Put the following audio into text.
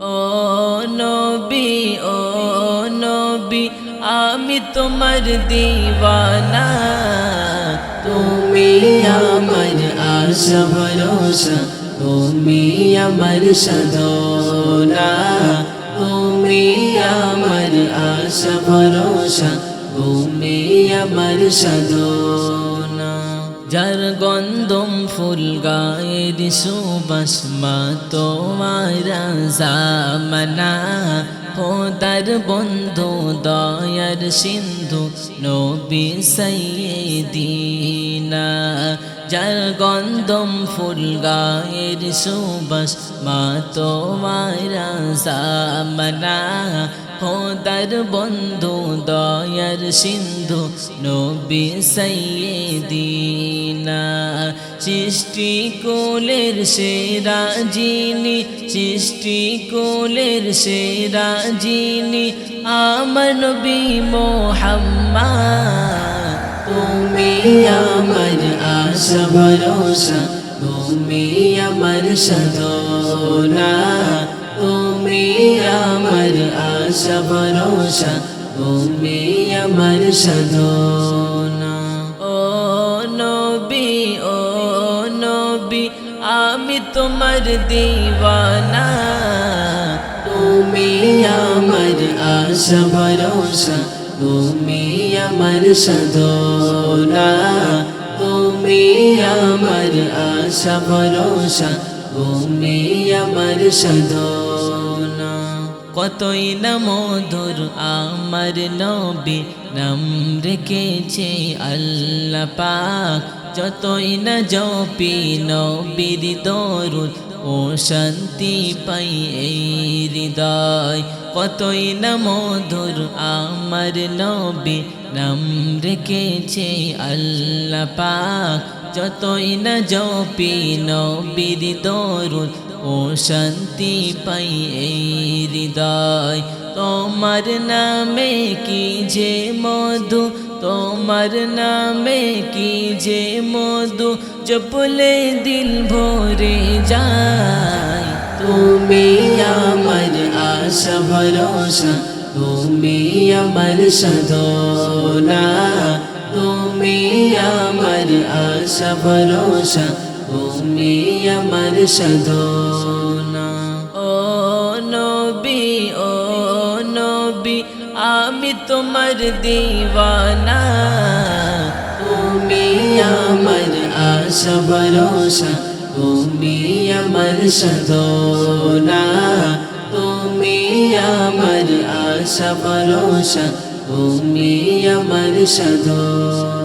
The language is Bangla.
ও নবী, ও নবী, আমি তোমার দিওয়ানা। তুমি আমার আশা ভরসা, তুমি আমার সাধনা। তুমি আমার আশা ভরসা, তুমি আমার সাধনা। যার গন্ধম ফুল গায়ের সুবাস, মা তোমার জামানা। খোদার বন্ধু দয়ার সিন্ধু, নবী সাইয়্যিদিনা। যার গন্ধম ফুল গায়ের সুবাস, মা তোমার জামানা। খোদার বন্ধু দয়ার সিন্ধু, নবী সাইয়্যিদিনা। সৃষ্টি কুলের সেরা যিনি, সৃষ্টি কুলের সেরা যিনি, আমার নবী মুহাম্মদ। তুমি আমার আশা ভরসা, তুমি আমার সাধনা। তুমি আমার আশা ভরসা, তুমি আমার সাধনা। ও নবী, ও নবী, আমি তোমার দিওয়ানা। তুমি আমার আশা ভরসা, তুমি আমার সাধনা। তুমি আমার আশা ভরসা, তুমি আমার সাধনা। কতই না মধুর আমার নবী, নাম রেখেছে আল্লাহ পাক। যতই না জপি নবীর দরুদ, ও শান্তি পাই এই হৃদয়। কতই না মধুর আমার নবী, নাম রেখেছে আল্লাহ পাক। যতই না জপি নবীর দরুদ, ও শান্তি পাই এই হৃদয়। তোমার নামে কি যে মধু, তোমার নামে কি যে মধু, জপলে দিল ভরে যায়। তুমি আমার আশা ভরসা, তুমি আমার সাধনা। তুমি আমার আশা ভরসা, তুমি আমার সাধনা। ও নবী, ও নবী, আমি তোমার দিওয়ানা। তুমি আমার আশা ভরসা, তুমি আমার সাধনা। তুমি আমার আশা ভরসা, তুমি আমার সাধনা।